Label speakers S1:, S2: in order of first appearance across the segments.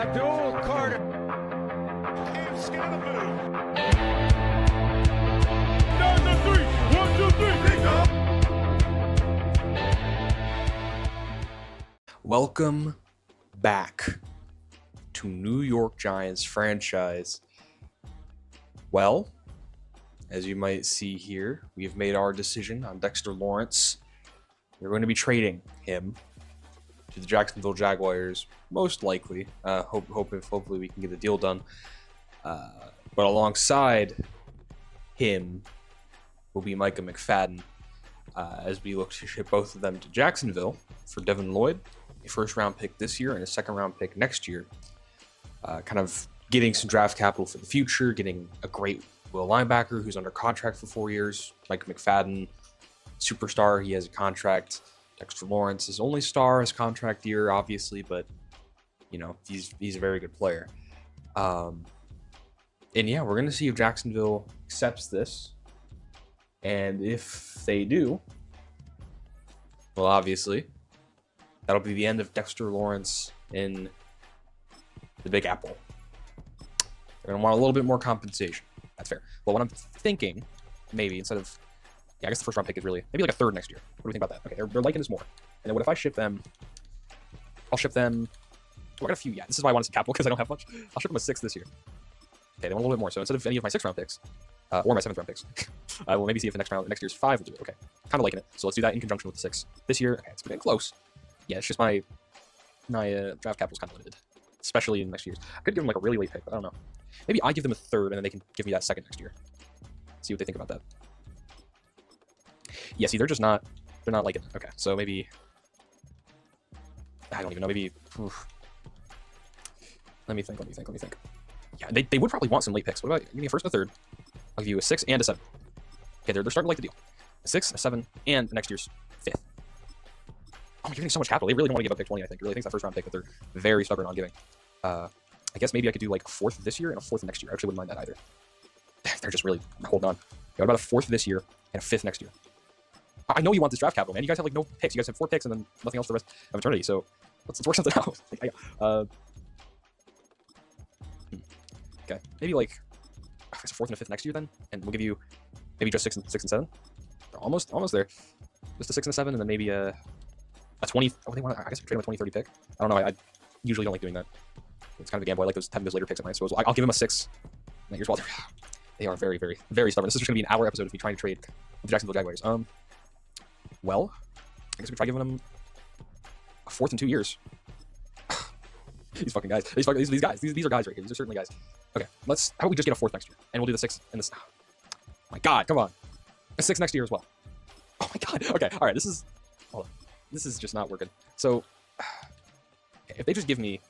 S1: Abdul Carter.
S2: Can't scan the move.
S1: Down the three. 1, 2, 3. Big up.
S3: Welcome back to New York Giants franchise. Well, as you might see here, we have made our decision on Dexter Lawrence. We're going to be trading him to the Jacksonville Jaguars, most likely. Hopefully we can get the deal done. But alongside him will be Micah McFadden, as we look to ship both of them to Jacksonville for Devin Lloyd, a first-round pick this year and a second-round pick next year. Kind of getting some draft capital for the future, getting a great will linebacker who's under contract for 4 years. Micah McFadden, superstar, he has a contract. Dexter Lawrence, his only star, his contract year, obviously, but you know, he's a very good player. And yeah, we're gonna see if Jacksonville accepts this. And if they do, well, obviously, that'll be the end of Dexter Lawrence in the Big Apple. They're gonna want a little bit more compensation. That's fair. Well, what I'm thinking, maybe instead of, yeah, I guess the first round pick is really maybe like a third next year. What do we think about that? Okay, they're liking this more. And then what if I ship them? I'll ship them. Oh, I got a few. Yeah, this is why I wanted some capital because I don't have much. I'll ship them a 6 this year. Okay, they want a little bit more. So instead of any of my 6th round picks, or my 7th round picks, we'll maybe see if the next year's 5 will do it. Okay, kind of liking it. So let's do that in conjunction with the 6 this year. Okay, it's getting close. Yeah, it's just my draft capital is kind of limited, especially in next year's. I could give them like a really late pick, but I don't know. Maybe I give them a 3rd, and then they can give me that 2nd next year. See what they think about that. Yeah, see, they're not liking it. Okay, so maybe, I don't even know, maybe, oof. Let me think. Yeah, they would probably want some late picks. What about, give me a 1st and a 3rd. I'll give you a 6 and a 7. Okay, they're starting to like the deal. A 6, a 7, and next year's 5th. Oh, you're getting so much capital. They really don't want to give up pick 20, I think. They really think it's that 1st round pick that they're very stubborn on giving. I guess maybe I could do like a 4th this year and a 4th next year. I actually wouldn't mind that either. They're just really holding on. What about a 4th this year and a 5th next year? I know you want this draft capital, man. You guys have like no picks. You guys have 4 picks and then nothing else for the rest of eternity. So let's work something out. Okay, maybe like I guess a 4th and a 5th next year then, and we'll give you maybe just 6 and 7. They're almost there. Just a 6 and a 7, and then maybe a 20. Oh, they want. I guess we trade them a 20-30 pick. I don't know. I usually don't like doing that. It's kind of a gamble. I like having those later picks at my disposal. I'll give them a 6. And here's Walter. They are very, very, very stubborn. This is just gonna be an hour episode of me trying to trade with the Jacksonville Jaguars. Well, I guess we try giving them a 4th in 2 years. These fucking guys. These guys. These are guys right here. These are certainly guys. Okay, how about we just get a 4th next year, and we'll do the 6 and this. Oh my God, come on, a 6 next year as well. Oh my God. Okay, all right. Hold on. This is just not working. So, okay, if they just give me,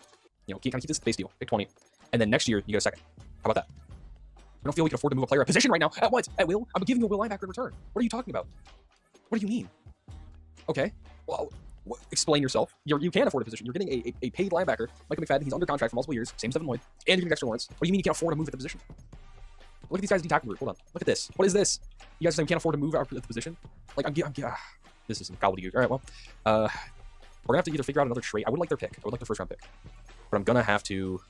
S3: you know, kind of keep this base deal, pick 20, and then next year you get a 2nd. How about that? I don't feel we can afford to move a player at position right now. At what? At will? I'm giving you a will linebacker in return. What are you talking about? What do you mean? Okay, well, explain yourself. You can afford a position. You're getting a paid linebacker, Micah McFadden. He's under contract for multiple years. Same as Devin Lloyd. And you're getting Dexter Lawrence. What do you mean you can't afford to move at the position? Look at these guys' D-tackle group. Hold on. Look at this. What is this? You guys saying we can't afford to move at the position? Like, this is some gobbledygook. All right, well, we're gonna have to either figure out another trade. I would like their pick. I would like their 1st round pick, but I'm gonna have to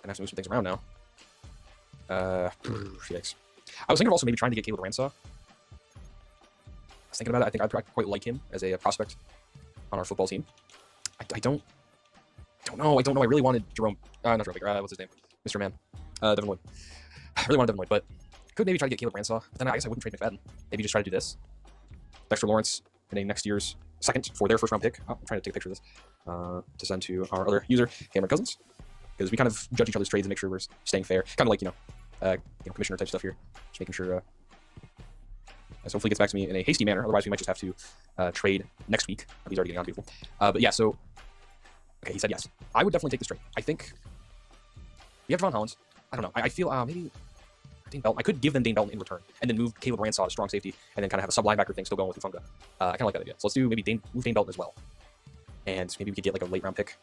S3: move some things around now. Yikes. I was thinking of also maybe trying to get Caleb Ransaw. I was thinking about it. I think I'd quite like him as a prospect on our football team. I don't know. I really wanted Jerome. Not Jerome Baker. What's his name? Mr. Man. Devin Lloyd. I really wanted Devin Lloyd, but could maybe try to get Caleb Ransaw. But then I guess I wouldn't trade McFadden. Maybe just try to do this. Dexter Lawrence in next year's 2nd for their 1st round pick. Oh, I'm trying to take a picture of this to send to our other user, Cameron Cousins, because we kind of judge each other's trades and make sure we're staying fair. Kind of like commissioner type stuff here. Just making sure. So hopefully he gets back to me in a hasty manner. Otherwise, we might just have to trade next week. He's already getting on people. But yeah, so okay, he said yes. I would definitely take this trade. I think we have Javon Hollins. I don't know. I feel maybe Dane Belton. I could give them Dane Belton in return, and then move Caleb Ransaw to strong safety, and then kind of have a sub linebacker thing still going with Ufunga. I kind of like that idea. So let's do maybe move Dane Belton as well, and maybe we could get like a late round pick.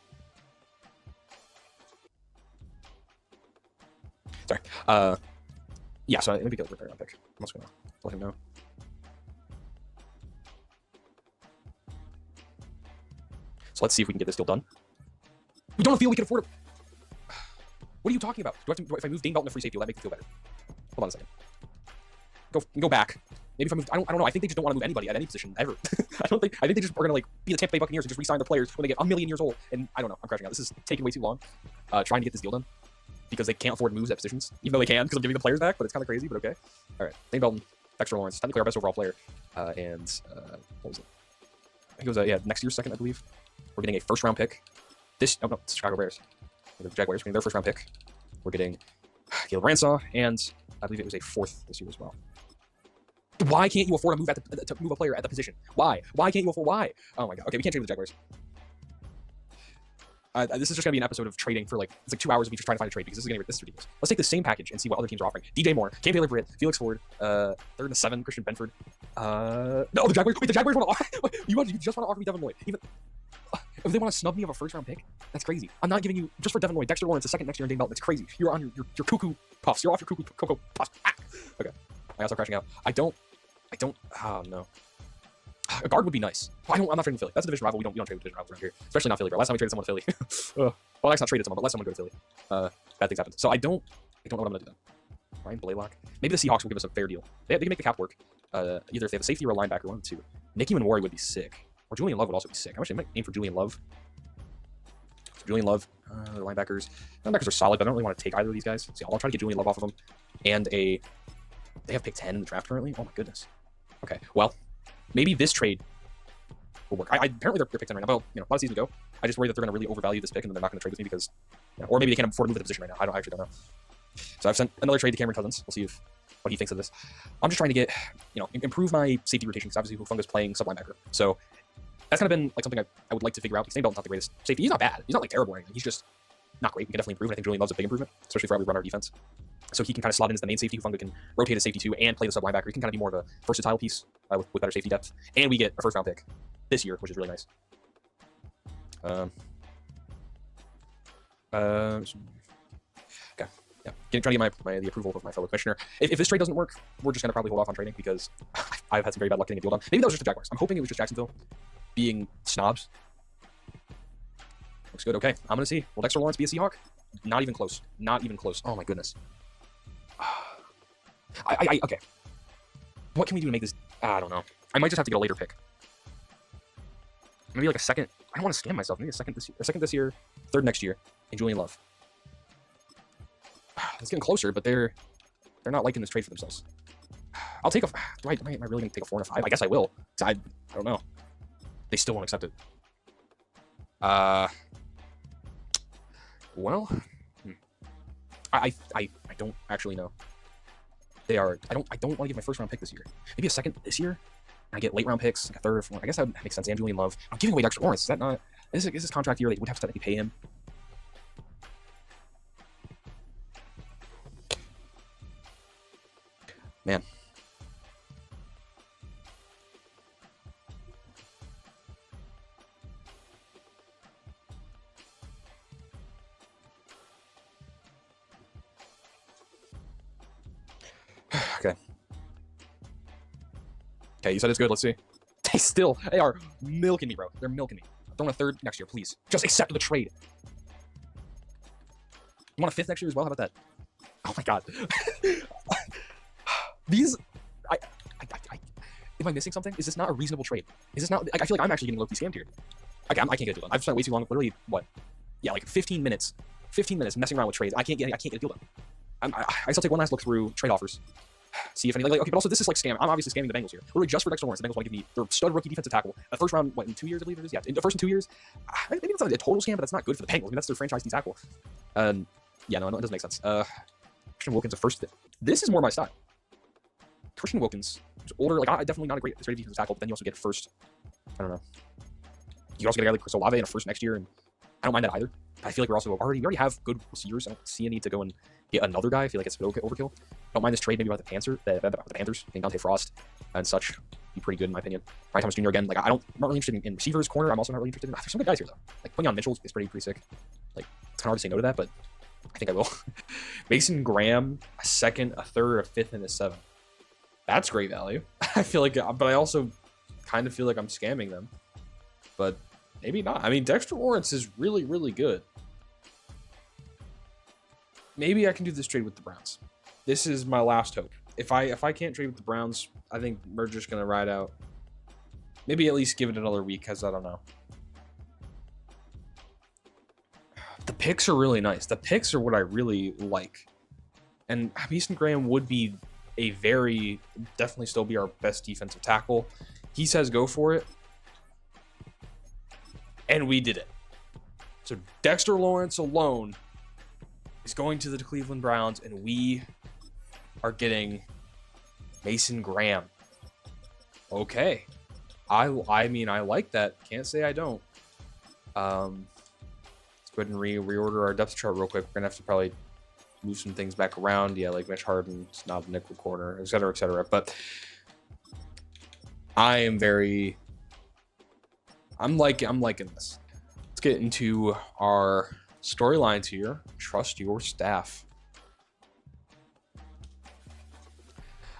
S3: Sorry. Yeah. So maybe get a late round pick. I'm just gonna let him know. So let's see if we can get this deal done. We don't feel we can afford it. What are you talking about? If I move Dane Belton to free safety, will that make me feel better? Hold on a second. Go back. Maybe if I move, I don't know. I think they just don't want to move anybody at any position ever. I think they just are gonna like be the Tampa Bay Buccaneers and just re-sign their players when they get 1,000,000 years old. And I don't know. I'm crashing out. This is taking way too long. Trying to get this deal done because they can't afford moves at positions, even though they can because I'm giving the players back. But it's kind of crazy. But okay. All right. Dane Belton, Dexter Lawrence, technically our best overall player, and what was it? I think it was next year's second, I believe. We're getting a first-round pick. It's Chicago Bears. The Jaguars getting their first-round pick. We're getting Caleb Ransaw, and I believe it was a fourth this year as well. Why can't you afford to move a player at the position? Why? Why can't you afford? Why? Oh my god. Okay, we can't trade the Jaguars. This is just gonna be an episode of trading for it's like 2 hours of me just trying to find a trade because this is ridiculous. Let's take the same package and see what other teams are offering. DJ Moore, Cam Taylor-Britt, Felix Ford, 3rd and 7, Christian Benford. No, the Jaguars. Wait, the Jaguars want to offer. You just want to offer me Devin Lloyd? Even if they want to snub me of a first-round pick, that's crazy. I'm not giving you just for Devin Lloyd, Dexter Lawrence, the second next year, and Dane Belton. That's crazy. You're on your cuckoo puffs. You're off your cocoa puffs. Ah! Okay, I also crashing out. I don't. Oh no. A guard would be nice. I'm not trading Philly. That's a division rival. We don't trade with division rivals around here, especially not Philly. Bro. Last time we traded someone to Philly. Well, that's not traded someone, but last time we go to Philly. Bad things happened. So I don't know what I'm gonna do then. Ryan Blaylock. Maybe the Seahawks will give us a fair deal. They can make the cap work. Either if they have a safety or a linebacker, 1 of the 2. Nicky Manwari would be sick, or Julian Love would also be sick. I wish they might aim for Julian Love. The linebackers are solid, but I don't really want to take either of these guys. See, I'll try to get Julian Love off of them. And they have pick 10 in the draft currently. Oh my goodness. Okay, well, maybe this trade will work. Apparently they're pick 10 right now. Well, a lot of seasons ago, I just worry that they're going to really overvalue this pick and then they're not going to trade with me because, or maybe they can't afford to move the position right now. I actually don't know. So I've sent another trade to Cameron Cousins. We'll see what he thinks of this. I'm just trying to get, improve my safety rotation because obviously Hufunga's playing sub linebacker. So that's kind of been something I would like to figure out because Dane Belton's not the greatest safety. He's not bad. He's not terrible or anything. He's just not great. We can definitely improve. And I think Julian Love's a big improvement, especially for how we run our defense. So he can kind of slot in as the main safety. Hufunga can rotate as safety too and play the sub linebacker. He can kind of be more of a versatile piece with better safety depth. And we get a first round pick this year, which is really nice. Okay. Yeah. Trying to get the approval of my fellow commissioner. If this trade doesn't work, we're just gonna probably hold off on trading because I've had some very bad luck getting a deal done. Maybe that was just the Jaguars. I'm hoping it was just Jacksonville being snobs. Looks good. Okay, I'm gonna see. Will Dexter Lawrence be a Seahawk? Not even close. Not even close. Oh my goodness. Okay. What can we do to make this? I don't know. I might just have to get a later pick. Maybe like a second. I don't want to scam myself. Maybe a second this year, 3rd next year, and Julian Love. It's getting closer, but they're not liking this trade for themselves. I'll take a. Am I really going to take a 4 and a 5? I guess I will. I don't know. They still won't accept it. Well, I don't actually know. They are. I don't want to give my first round pick this year. Maybe a second this year. And I get late round picks, like a 3rd or 4th. I guess that would make sense. And Julian Love. I'm giving away Dexter Lawrence. Is that not? Is this contract year? They would have to technically pay him. Man. Okay, you said it's good. Let's see. They are milking me, bro. They're milking me. I'm throwing a 3rd next year, please. Just accept the trade. You want a 5th next year as well? How about that? Oh my god. These, am I missing something? Is this not a reasonable trade? Is this not? I feel like I'm actually getting low-key scammed here. Okay, I can't get a deal done. I've spent way too long. Literally, what? Yeah, like 15 minutes. 15 minutes messing around with trades. I can't get a deal done. I still take one last look through trade offers. See if any okay, but also this is like scam. I'm obviously scamming the Bengals here. Literally just for Dexter Lawrence, the Bengals want to give me their stud rookie defensive tackle. A first round, in 2 years, I believe it is. Yeah, in the first 2 years. Maybe it's not a total scam, but that's not good for the Bengals. I mean, that's their franchise D tackle. Yeah, no, it doesn't make sense. Christian Wilkins, a first. This is more my style. Christian Wilkins, who's older, definitely not a great defensive tackle, but then you also get a first. I don't know. You also get a guy like Chris Olave in a first next year, and I don't mind that either. I feel like we already have good receivers. I don't see a need to go and get another guy. I feel like it's overkill. Don't mind this trade maybe about the Panthers getting Dante Frost and such. Be pretty good in my opinion. Brian Thomas Jr. again. I'm not really interested in receivers corner. I'm also not really interested in. There's some good guys here though. Like putting on Mitchell is pretty sick. Like it's kind of hard to say no to that, but I think I will. Mason Graham, a 2nd, a 3rd, a 5th, and a 7th. That's great value. I feel like, but I also kind of feel like I'm scamming them. But maybe not. I mean, Dexter Lawrence is really, really good. maybe I can do this trade with the Browns. This is my last hope. If I can't trade with the Browns, I think we're just gonna ride out. Maybe at least give it another week, because I don't know. The picks are really nice. The picks are what I really like. And Mason Graham would be definitely still be our best defensive tackle. He says go for it. And we did it. So Dexter Lawrence alone is going to the Cleveland Browns, and we are getting Mason Graham. Okay. I mean, I like that. Can't say I don't. Let's go ahead and reorder our depth chart real quick. We're going to have to probably move some things back around. Yeah, like Mitch Harden's not a nickel corner, et cetera, et cetera. But I'm liking this. Let's get into our storylines here. Trust your staff.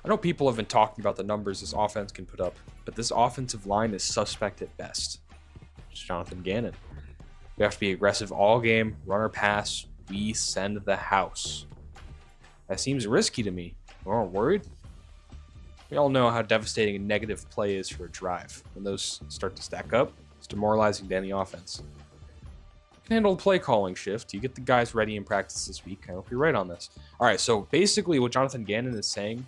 S3: I know people have been talking about the numbers this offense can put up, but this offensive line is suspect at best. It's Jonathan Gannon. We have to be aggressive all game, run or pass. We send the house. That seems risky to me. You aren't worried? We all know how devastating a negative play is for a drive. When those start to stack up, it's demoralizing to any offense. You can handle the play calling shift. You get the guys ready in practice this week. I hope you're right on this. All right, so basically what Jonathan Gannon is saying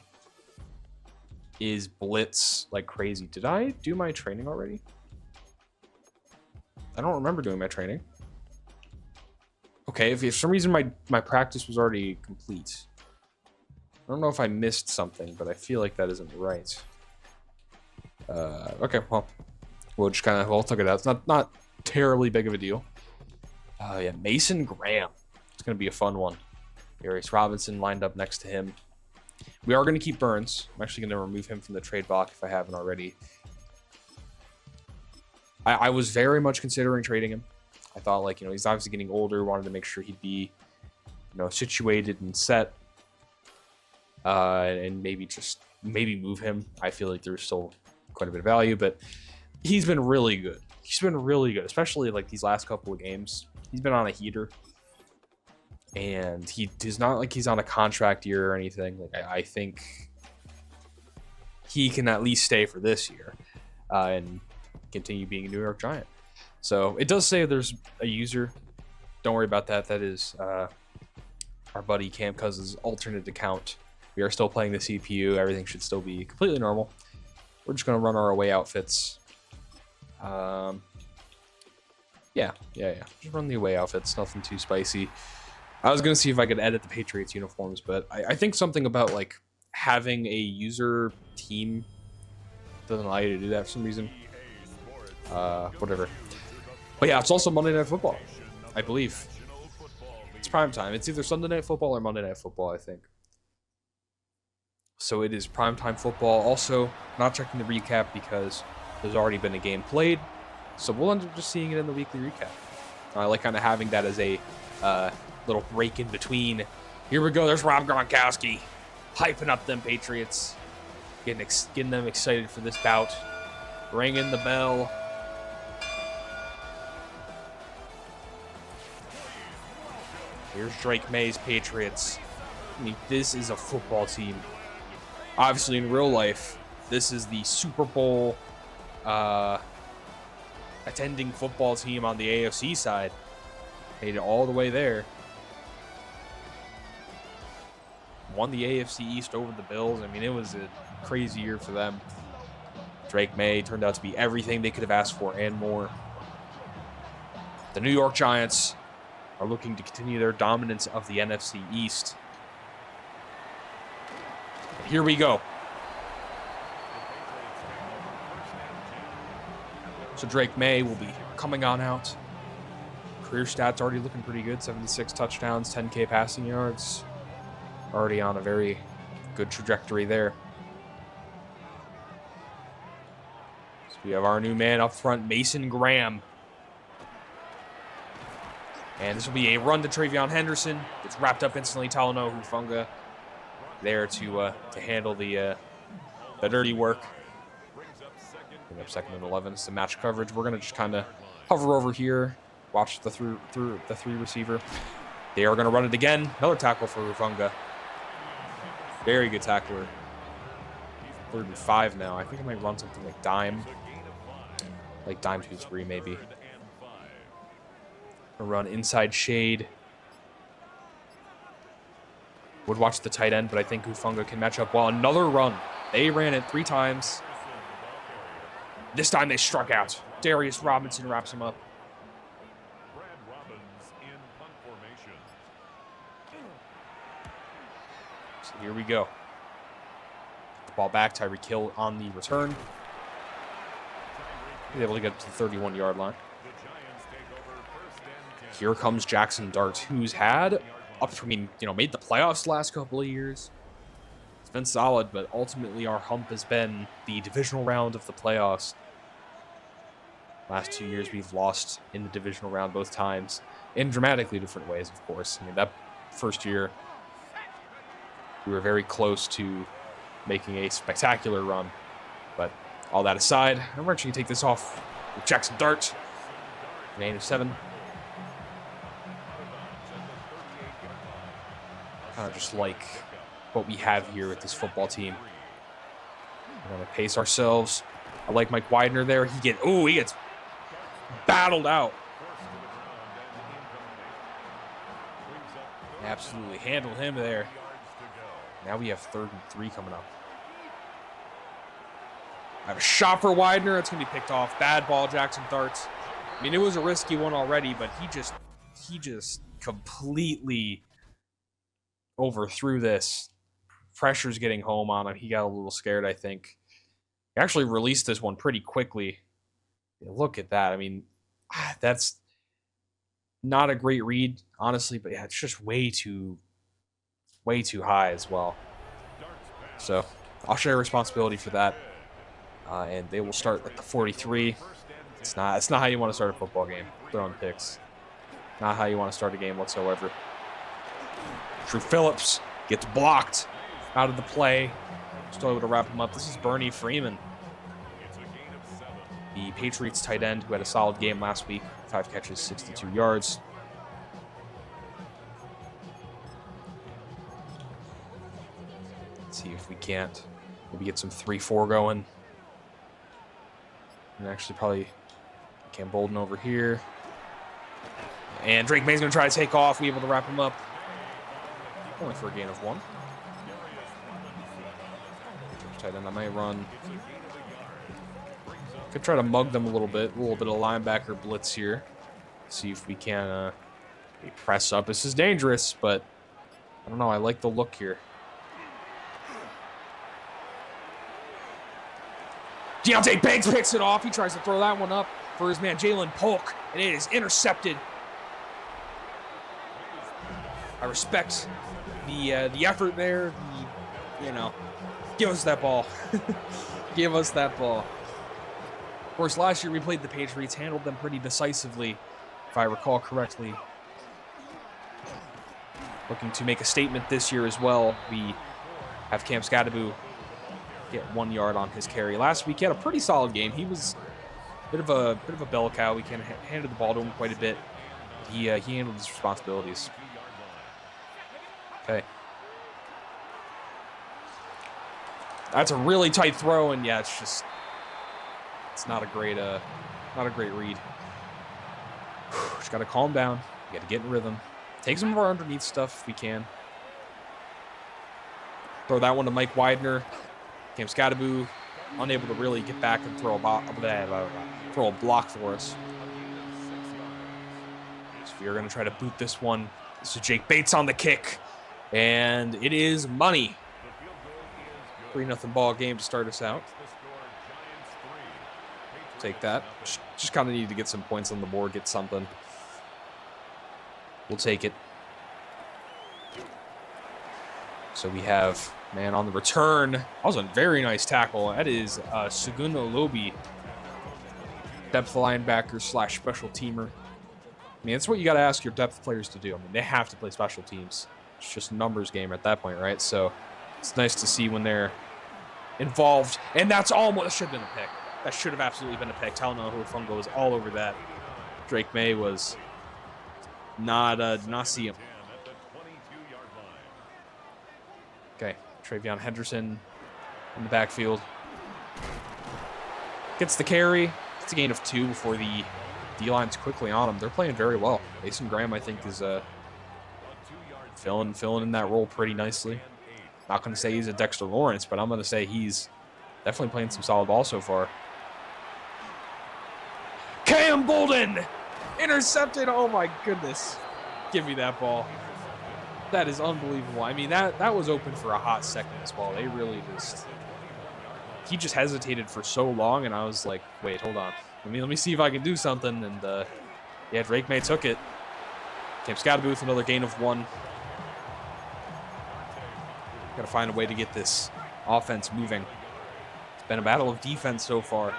S3: is blitz like crazy. Did I do my training already? I don't remember doing my training. Okay, if for some reason my practice was already complete. I don't know if I missed something, but I feel like that isn't right. Okay, well, we'll just kind of, we'll talk it out. It's not terribly big of a deal. Yeah, Mason Graham. It's going to be a fun one. Darius Robinson lined up next to him. We are going to keep Burns. I'm actually going to remove him from the trade block if I haven't already. I was very much considering trading him. I thought, like, you know, he's obviously getting older. Wanted to make sure he'd be, you know, situated and set. And maybe move him. I feel like there's still quite a bit of value, but he's been really good. He's been really good, especially like these last couple of games. He's been on a heater. And he's not like he's on a contract year or anything. Like I think he can at least stay for this year and continue being a New York Giant. So it does say there's a user. Don't worry about that. That is our buddy Cam Cousins' alternate account. We are still playing the CPU. Everything should still be completely normal. We're just going to run our away outfits. Yeah. Just run the away outfits. Nothing too spicy. I was going to see if I could edit the Patriots uniforms, but I think something about like having a user team doesn't allow you to do that for some reason. Whatever. But yeah, it's also Monday Night Football, I believe. It's prime time. It's either Sunday Night Football or Monday Night Football, I think. So it is primetime football. Also, not checking the recap because there's already been a game played. So we'll end up just seeing it in the weekly recap. I like kind of having that as a little break in between. Here we go. There's Rob Gronkowski hyping up them Patriots. Getting them excited for this bout. Ringing the bell. Here's Drake May's Patriots. I mean, this is a football team. Obviously, in real life, this is the Super Bowl attending football team on the AFC side. Made it all the way there. Won the AFC East over the Bills. I mean, it was a crazy year for them. Drake May turned out to be everything they could have asked for and more. The New York Giants are looking to continue their dominance of the NFC East. And here we go. So Drake May will be coming on out. Career stats already looking pretty good. 76 touchdowns, 10K passing yards. Already on a very good trajectory there. So we have our new man up front, Mason Graham. And this will be a run to Travion Henderson. Gets wrapped up instantly. Talanoa Hufanga there to handle the dirty work. Bring up second and 11. It's the match coverage. We're gonna just kind of hover over here, watch the three receiver. They are going to run it again. Another tackle for Rufunga. Very good tackler. 3rd and 5 now. I think I might run something like dime. Like dime 2-3 maybe. I'll run inside shade. Would watch the tight end, but I think Rufunga can match up well. Another run. They ran it 3 times. This time they struck out. Darius Robinson wraps him up. So here we go. The ball back. Tyreek Hill on the return. He's able to get to the 31-yard line. Here comes Jackson Dart, who's had made the playoffs the last couple of years. It's been solid, but ultimately our hump has been the divisional round of the playoffs. Last 2 years we've lost in the divisional round both times, in dramatically different ways, of course. I mean, that first year we were very close to making a spectacular run, but all that aside, I'm actually going to take this off with Jackson Dart. Gain of 7. Kind of just like what we have here with this football team. We're going to pace ourselves. I like Mike Widener there. He gets battled out. Absolutely handled him there. Now we have 3rd and 3 coming up. I have a shot for Widener. It's going to be picked off. Bad ball, Jackson Dart. I mean, it was a risky one already, but he just completely overthrew this. Pressure's getting home on him. He got a little scared, I think. He actually released this one pretty quickly. Look at that. I mean, that's not a great read, honestly, but yeah, it's just way too high as well. So I'll share responsibility for that. And they will start at the 43. It's not how you want to start a football game. Throwing picks. Not how you want to start a game whatsoever. Drew Phillips gets blocked out of the play. Still able to wrap him up. This is Bernie Freeman, the Patriots tight end who had a solid game last week. 5 catches, 62 yards. Let's see if we can't maybe get some 3-4 going. And actually probably Cam Bolden over here. And Drake May's going to try to take off. We able to wrap him up. Only for a gain of 1. Tight end, I might run. Could try to mug them a little bit of linebacker blitz here. See if we can press up. This is dangerous, but I don't know. I like the look here. Deontay Banks picks it off. He tries to throw that one up for his man Jalen Polk, and it is intercepted. I respect the effort there. Give us that ball. Give us that ball. Of course, last year we played the Patriots, handled them pretty decisively, if I recall correctly. Looking to make a statement this year as well. We have Cam Scadaboo get 1 yard on his carry. Last week he had a pretty solid game. He was a bit of a bell cow. We kind of handed the ball to him quite a bit. He handled his responsibilities. Okay. That's a really tight throw, and yeah, it's not a great read. Just gotta calm down. We gotta get in rhythm. Take some of our underneath stuff if we can. Throw that one to Mike Widener. Cam Scadaboo unable to really get back and throw a block for us. So we are gonna try to boot this one. This is Jake Bates on the kick, and it is money. 3-0 ball game to start us out. Take that. Just kind of need to get some points on the board, get something. We'll take it. So we have, man, on the return. That was a very nice tackle. That is Segundo Lobi, depth linebacker / special teamer. I mean, that's what you got to ask your depth players to do. I mean, they have to play special teams. It's just a numbers game at that point, right? So it's nice to see when they're involved. And that's almost, that should have been a pick. That should have absolutely been a pick. Talanoa Hufanga was all over that. Drake May was not see him. Okay, Travion Henderson in the backfield. Gets the carry. It's a gain of 2 before the D-line's quickly on him. They're playing very well. Mason Graham, I think, is filling in that role pretty nicely. Not going to say he's a Dexter Lawrence, but I'm going to say he's definitely playing some solid ball so far. Cam Bolden! Intercepted! Oh my goodness. Give me that ball. That is unbelievable. I mean, that was open for a hot second as well. They really just... He just hesitated for so long, and I was like, wait, hold on. Let me see if I can do something. And, yeah, Drake May took it. Cam Scatterby with another gain of 1. Got to find a way to get this offense moving. It's been a battle of defense so far.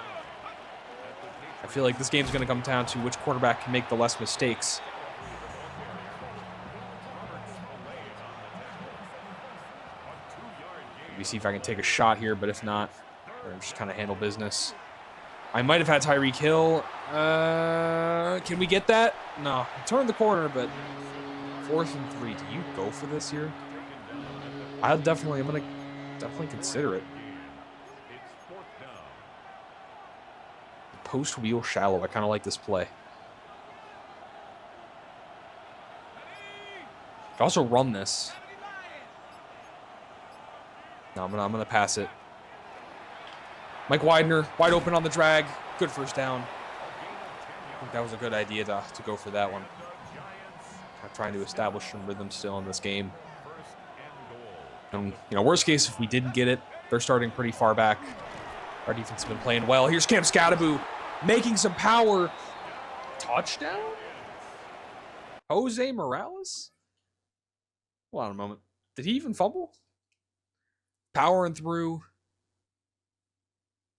S3: I feel like this game's going to come down to which quarterback can make the less mistakes. Let me see if I can take a shot here, but if not, we're just kind of handle business. I might have had Tyreek Hill. Can we get that? No. Turn the corner, but 4th and 3. Do you go for this here? I'm going to definitely consider it. Post wheel shallow. I kind of like this play. Could also run this. No, I'm gonna pass it. Mike Widener, wide open on the drag. Good first down. I think that was a good idea to go for that one. I'm trying to establish some rhythm still in this game. And, worst case, if we didn't get it, they're starting pretty far back. Our defense has been playing well. Here's Cam Scatterby making some power. Touchdown? Jose Morales? Hold on a moment. Did he even fumble? Powering through.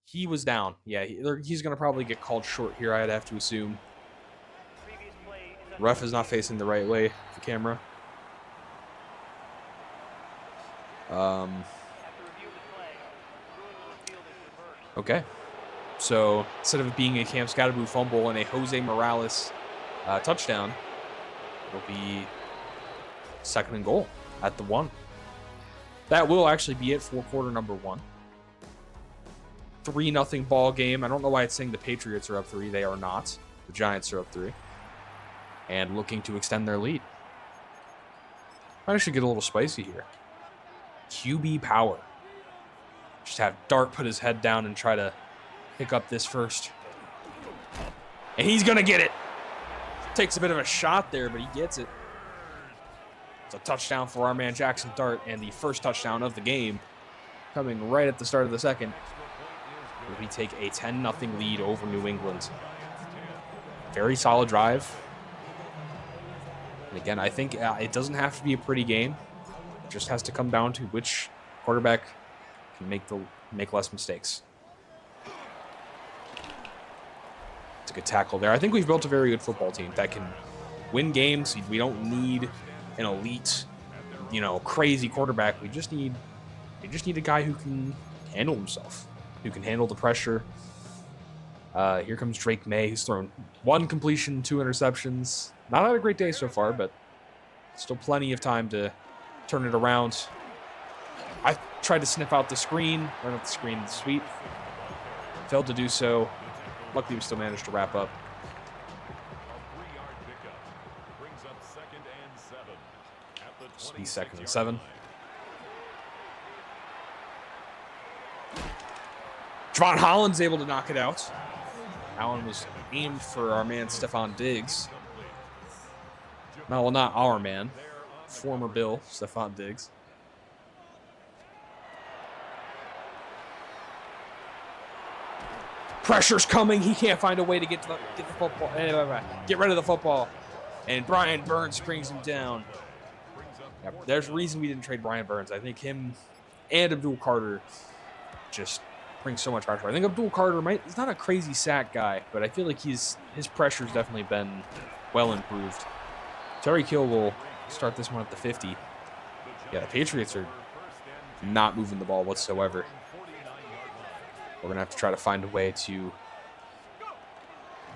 S3: He was down. Yeah, he's going to probably get called short here, I'd have to assume. Ref is not facing the right way, the camera. Okay. So, instead of it being a Cam Scatterby fumble and a Jose Morales touchdown, it'll be 2nd and goal at the 1. That will actually be it for quarter number 1. 3-0 ball game. I don't know why it's saying the Patriots are up 3. They are not. The Giants are up 3. And looking to extend their lead. Might actually get a little spicy here. QB power. Just have Dart put his head down and try to pick up this first. And he's going to get it. Takes a bit of a shot there, but he gets it. It's a touchdown for our man Jackson Dart, and the first touchdown of the game coming right at the start of the second. We take a 10-0 lead over New England. Very solid drive. And again, I think it doesn't have to be a pretty game. It just has to come down to which quarterback can make less mistakes. It's a good tackle there. I think we've built a very good football team that can win games. We don't need an elite, crazy quarterback. We just need a guy who can handle himself, who can handle the pressure. Here comes Drake May, who's thrown 1 completion, 2 interceptions. Not had a great day so far, but still plenty of time to turn it around. I tried to sniff out the screen, or not the screen, the sweep. Failed to do so. Luckily, we still managed to wrap up. This will be 2nd and 7. Javon Holland's able to knock it out. Allen was aimed for our man Stephon Diggs. No, well, not our man. Former Bill, Stephon Diggs. Pressure's coming. He can't find a way to get the football. Get rid of the football. And Brian Burns brings him down. Yeah, there's a reason we didn't trade Brian Burns. I think him and Abdul Carter just brings so much pressure. I think Abdul Carter he's not a crazy sack guy, but I feel like his pressure's definitely been well improved. Tyreek Hill will start this one at the 50. Yeah, the Patriots are not moving the ball whatsoever. We're going to have to try to find a way to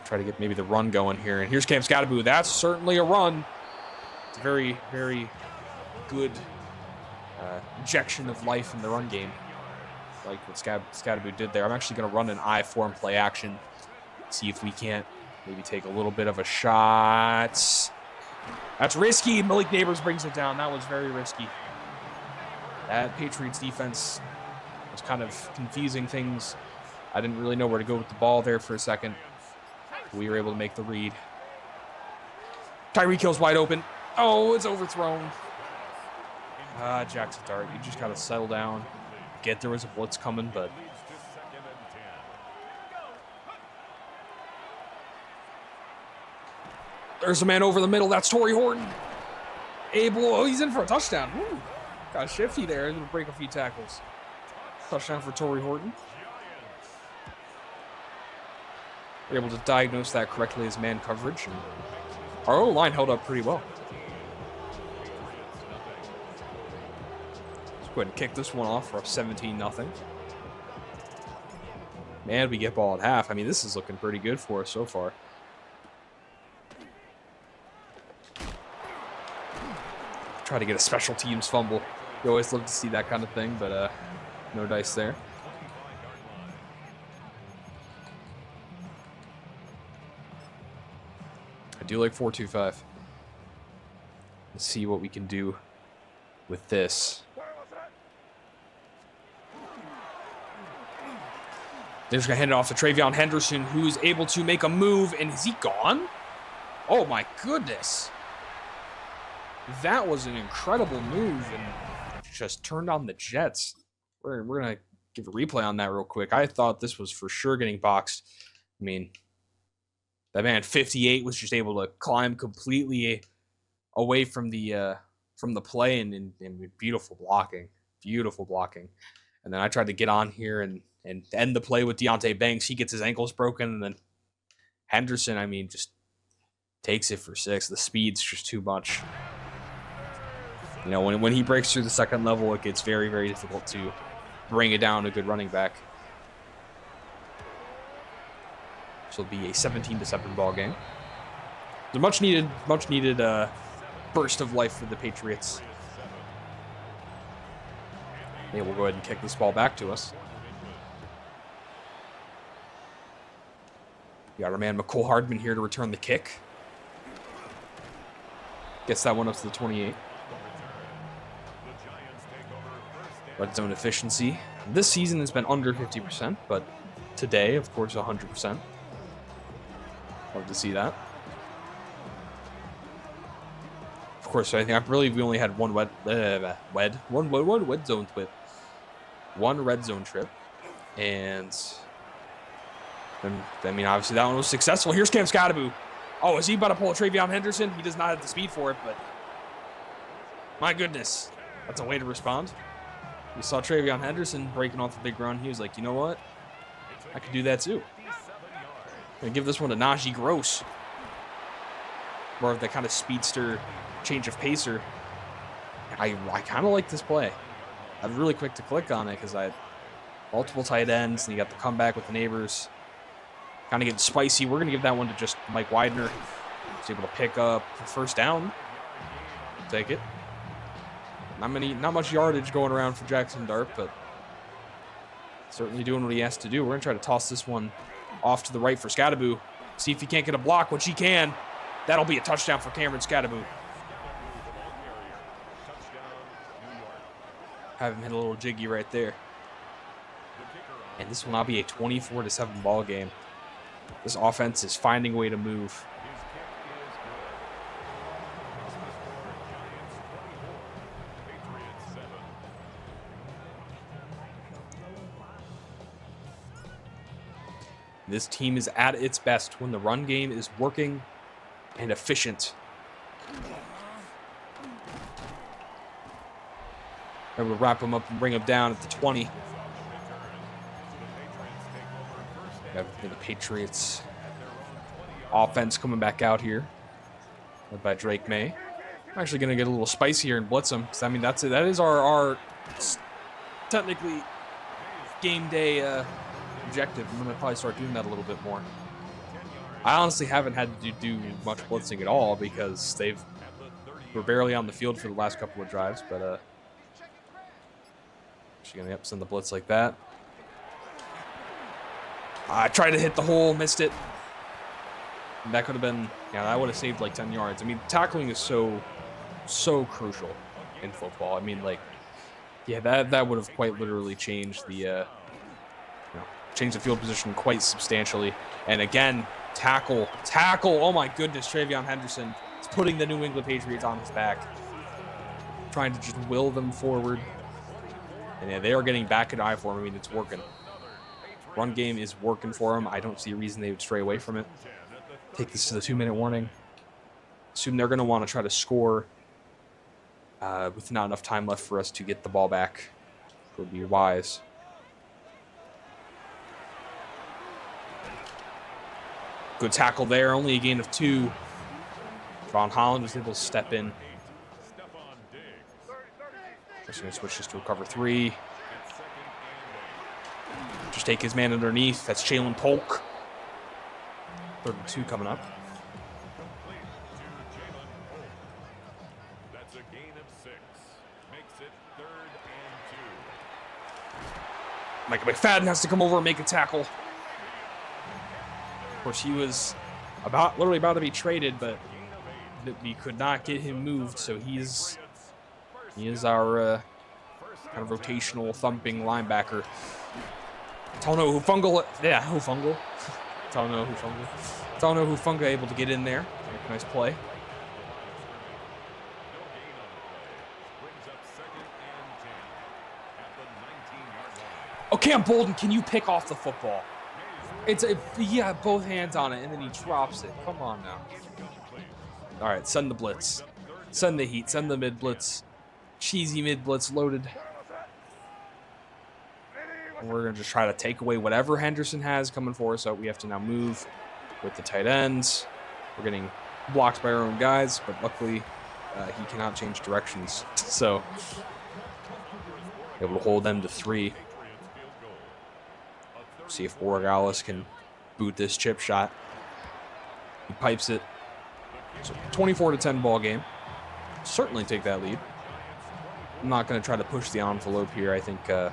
S3: try to get maybe the run going here. And here's Cam Scatterby. That's certainly a run. It's a very, very good injection of life in the run game, like what Scadaboo did there. I'm actually going to run an I form play action, see if we can't maybe take a little bit of a shot. That's risky. Malik Neighbors brings it down. That was very risky. That Patriots defense was kind of confusing things. I didn't really know where to go with the ball there for a second. We were able to make the read. Tyreek Hill's wide open. Oh, it's overthrown. Jackson Dart, you just got to settle down. Get there was a blitz coming, but there's a man over the middle. That's Torrey Horton. Abel, oh, he's in for a touchdown. Woo. Got shifty there. He's going to break a few tackles. Touchdown for Torrey Horton. We're able to diagnose that correctly as man coverage. And our O-line held up pretty well. Let's go ahead and kick this one off. We're up 17-0. Man, we get ball at half. I mean, this is looking pretty good for us so far. Try to get a special teams fumble. You always love to see that kind of thing, but no dice there. I do like 4-2-5. Let's see what we can do with this. They're just going to hand it off to Travion Henderson, who's able to make a move. And is he gone? Oh, my goodness. That was an incredible move and just turned on the Jets. We're going to give a replay on that real quick. I thought this was for sure getting boxed. I mean, that man 58 was just able to climb completely away from the play and beautiful blocking. Beautiful blocking. And then I tried to get on here and end the play with Deonte Banks. He gets his ankles broken, and then Henderson, I mean, just takes it for 6. The speed's just too much. You know, when he breaks through the second level, it gets very, very difficult to bring it down to a good running back. So it'll be a 17-7 ball game. The much needed burst of life for the Patriots. Yeah, we'll go ahead and kick this ball back to us. We got our man McCole Hardman here to return the kick. Gets that one up to the 28. Red zone efficiency. This season has been under 50%, but today, of course, 100%. Love to see that. Of course, I believe we only had one red zone trip. One red zone trip. And I mean, obviously that one was successful. Here's Cam Scadaboo. Oh, is he about to pull a Travion Henderson? He does not have the speed for it, but my goodness. That's a way to respond. We saw Travion Henderson breaking off the big run. He was like, you know what? I could do that too. I'm going to give this one to Najee Gross. More of the kind of speedster, change of pacer. I kind of like this play. I was really quick to click on it because I had multiple tight ends, and you got the comeback with the Neighbors. Kind of getting spicy. We're going to give that one to just Mike Widener. He's able to pick up the first down. Take it. Not much yardage going around for Jackson Dart, but certainly doing what he has to do. We're going to try to toss this one off to the right for Scadaboo. See if he can't get a block, which he can. That'll be a touchdown for Cameron Scadaboo. Have him hit a little jiggy right there. And this will now be a 24-7 ball game. This offense is finding a way to move. This team is at its best when the run game is working and efficient. And we'll wrap them up and bring them down at the 20. Got the Patriots offense coming back out here, led by Drake May. I'm actually going to get a little spicy here and blitz them, because I mean that is our technically game day objective. I'm going to probably start doing that a little bit more. I honestly haven't had to do much blitzing at all because we're barely on the field for the last couple of drives, but She's going to send the blitz like that. I tried to hit the hole, missed it. And that could have been, yeah, that would have saved like 10 yards. I mean, tackling is so crucial in football. I mean, like, yeah, that would have quite literally changed the, changed the field position quite substantially. And again, tackle. Oh my goodness, Travion Henderson is putting the New England Patriots on his back, trying to just will them forward. And yeah, they are getting back in eye for him. I mean, it's working. Run game is working for him. I don't see a reason they would stray away from it. Take this to the 2-minute warning. Assume they're going to want to try to score with not enough time left for us to get the ball back. It would be wise. Good tackle there. Only a gain of 2. Ron Holland was able to step in. Just going to switch this to a cover 3. Just take his man underneath. That's Jalen Polk. 3rd and 2 coming up.
S2: That's a gain of 6. Makes it 3rd and 2.
S3: Micah McFadden has to come over and make a tackle. Of course, he was literally about to be traded, but we could not get him moved, so he is our kind of rotational thumping linebacker. Tono Hufungal, yeah, Hufungal. Tono Hufunga able to get in there. Make a nice play. Oh, Cam Bolden, can you pick off the football? Yeah, both hands on it, and then he drops it. Come on now. All right, send the blitz. Send the heat. Send the mid-blitz. Cheesy mid-blitz loaded. And we're going to just try to take away whatever Henderson has coming for us. So we have to now move with the tight ends. We're getting blocked by our own guys, but luckily he cannot change directions. So able to hold them to 3. See if Borregales can boot this chip shot. He pipes it. So 24-10 ball game. Certainly take that lead. I'm not going to try to push the envelope here. I think we're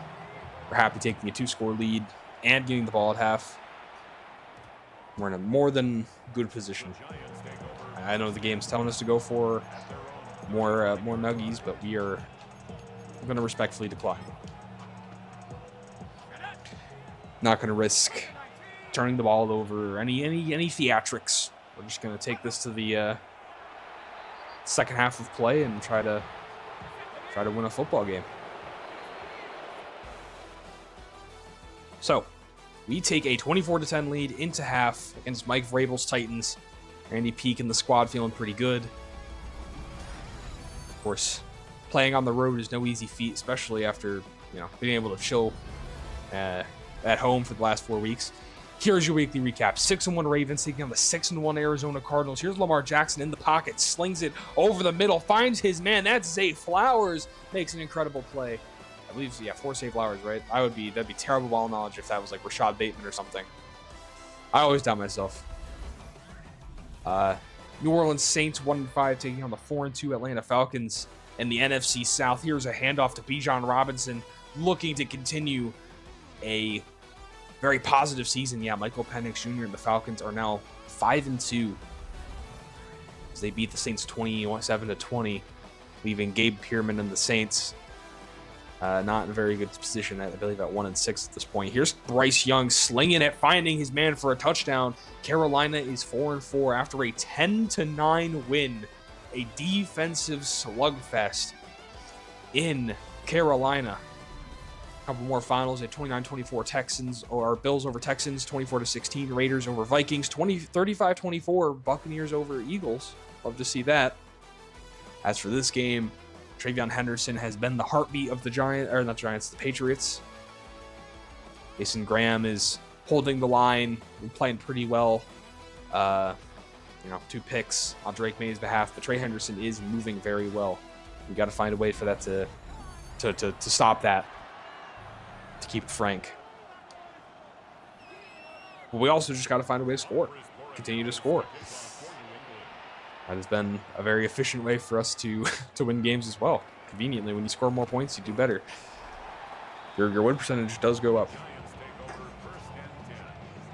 S3: happy taking a 2-score lead and getting the ball at half. We're in a more than good position. I know the game's telling us to go for more nuggies, but we're going to respectfully decline. Not going to risk turning the ball over or any theatrics. We're just going to take this to the second half of play and try to win a football game. So, we take a 24-10 lead into half against Mike Vrabel's Titans. Randy Peake and the squad feeling pretty good. Of course, playing on the road is no easy feat, especially after being able to chill at home for the last 4 weeks. Here's your weekly recap. 6-1 Ravens taking on the 6-1 Arizona Cardinals. Here's Lamar Jackson in the pocket, slings it over the middle, finds his man. That's Zay Flowers, makes an incredible play. I believe, for Zay Flowers, right? That'd be terrible ball knowledge if that was like Rashad Bateman or something. I always doubt myself. New Orleans Saints 1-5 taking on the 4-2 Atlanta Falcons in the NFC South. Here's a handoff to Bijan Robinson, looking to continue a very positive season. Yeah, Michael Penix Jr. and the Falcons are now 5-2 as they beat the Saints 27-20, leaving Gabe Pearman and the Saints not in a very good position. I believe at 1-6 at this point. Here's Bryce Young slinging it, finding his man for a touchdown. Carolina is 4-4 after a 10-9 win, a defensive slugfest in Carolina. Couple more finals at 29-24 Texans, or Bills over Texans, 24-16 Raiders over Vikings, 35-24 Buccaneers over Eagles. Love to see that. As for this game, Travion Henderson has been the heartbeat of the the Patriots. Mason Graham is holding the line, been playing pretty well. 2 picks on Drake May's behalf, but Trey Henderson is moving very well. We got to find a way for that to stop that. To keep it frank. But we also just got to find a way to score. Continue to score. That has been a very efficient way for us to win games as well. Conveniently, when you score more points, you do better. your win percentage does go up.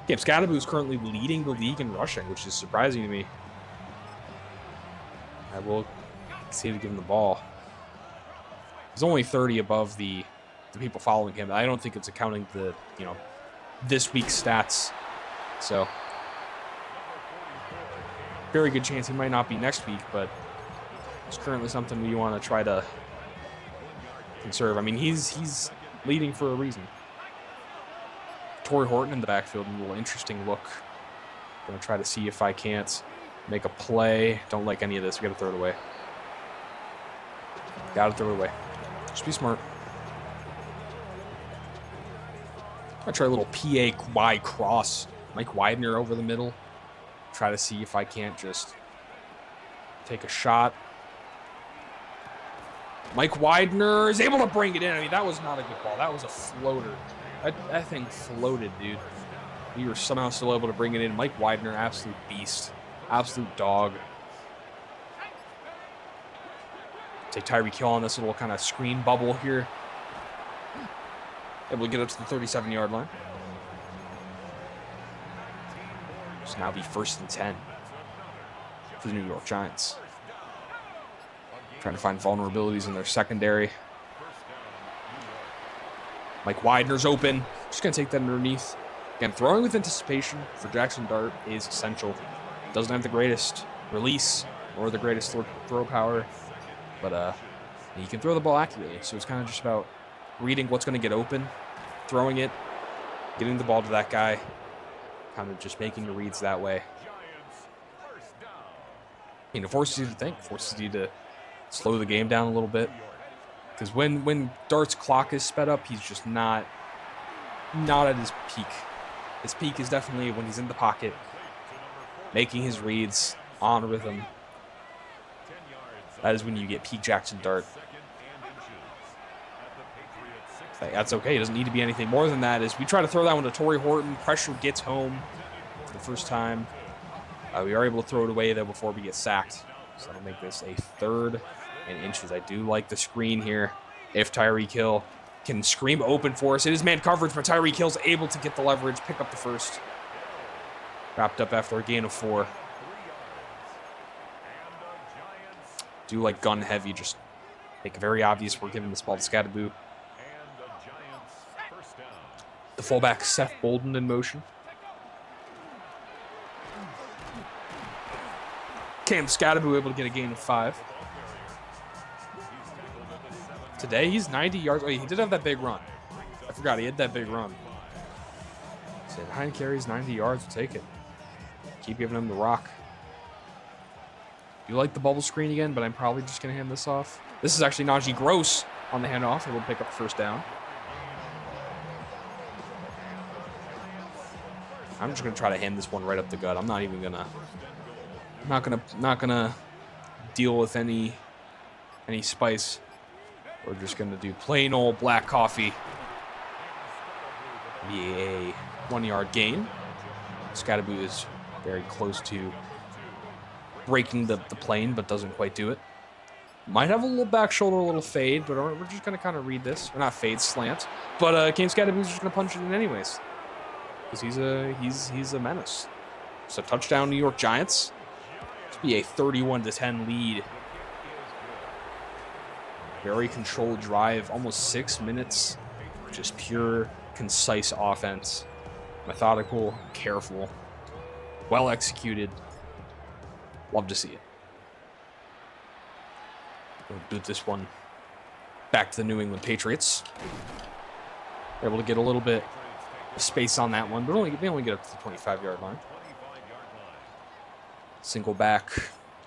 S3: Cam Scadaboo is currently leading the league in rushing, which is surprising to me. I will continue to give him the ball. He's only 30 above the people following him. I don't think it's accounting the, this week's stats. So, very good chance he might not be next week, but it's currently something we want to try to conserve. I mean, he's leading for a reason. Torrey Horton in the backfield, a little interesting look. Gonna try to see if I can't make a play. Don't like any of this. We gotta throw it away. Gotta throw it away. Just be smart. I try a little PAY cross. Mike Widener over the middle. Try to see if I can't just take a shot. Mike Widener is able to bring it in. I mean, that was not a good ball. That was a floater. That thing floated, dude. We were somehow still able to bring it in. Mike Widener, absolute beast. Absolute dog. Take Tyreek Hill on this little kind of screen bubble here. Able to get up to the 37-yard line. So now be 1st and 10 for the New York Giants. Trying to find vulnerabilities in their secondary. Mike Widener's open. Just going to take that underneath. Again, throwing with anticipation for Jackson Dart is essential. Doesn't have the greatest release or the greatest throw power, but he can throw the ball accurately. So it's kind of just about reading what's going to get open, throwing it, getting the ball to that guy, kind of just making the reads that way. It forces you to think, forces you to slow the game down a little bit. Because when Dart's clock is sped up, he's just not at his peak. His peak is definitely when he's in the pocket, making his reads, on rhythm. That is when you get peak Jackson Dart. That's okay. It doesn't need to be anything more than that. As we try to throw that one to Torrey Horton, pressure gets home for the first time. We are able to throw it away, though, before we get sacked. So that'll make this a 3rd and inches. I do like the screen here. If Tyreek Hill can scream open for us. It is man coverage, but Tyreek Hill's able to get the leverage, pick up the first. Wrapped up after a gain of 4. Do like gun heavy, just make it very obvious we're giving this ball to Scadaboo. The fullback, Seth Bolden, in motion. Cam Scadaboo able to get a gain of 5. Today, he's 90 yards. Oh, he did have that big run. I forgot, he had that big run. Said 9 carries, 90 yards, we'll take it. Keep giving him the rock. You like the bubble screen again, but I'm probably just going to hand this off. This is actually Najee Gross on the handoff, able to pick up the first down. I'm just going to try to hand this one right up the gut. I'm not even going to... Not gonna deal with any spice. We're just gonna do plain old black coffee. Yay. 1-yard gain. Scadaboo is very close to breaking the plane, but doesn't quite do it. Might have a little back shoulder, a little fade, but we're just gonna kind of read this. Or not fade, slant. But Cam Scadaboo's just gonna punch it in anyways. Because he's a menace. So touchdown, New York Giants. Be a 31-10 lead. Very controlled drive, almost 6 minutes. Just pure, concise offense. Methodical, careful, well executed. Love to see it. We'll boot this one back to the New England Patriots. Able to get a little bit of space on that one, but they only get up to the 25-yard line. Single back.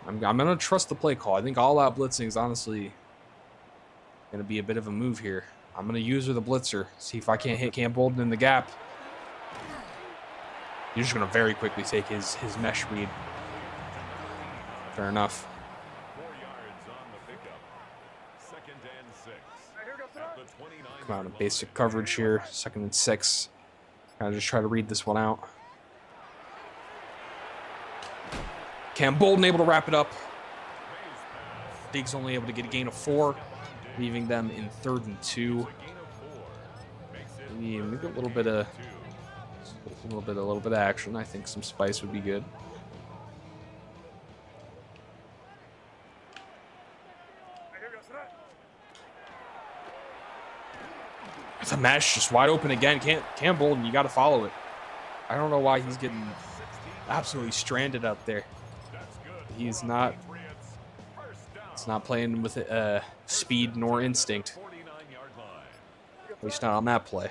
S3: I'm going to trust the play call. I think all-out blitzing is honestly going to be a bit of a move here. I'm going to use the blitzer. See if I can't hit Cam Bolden in the gap. He's just going to very quickly take his mesh read. Fair enough.
S2: 4 yards on the pickup. 2nd and 6. At the 29.
S3: Come out in basic coverage here. 2nd and 6. Kind of just try to read this one out. Cam Bolden able to wrap it up. Diggs only able to get a gain of 4, leaving them in 3rd and 2. maybe a little bit of action. I think some spice would be good. It's a mesh, just wide open again. Cam Bolden, you got to follow it. I don't know why he's getting absolutely stranded out there. He's not. It's not playing with speed nor instinct. At least not on that play.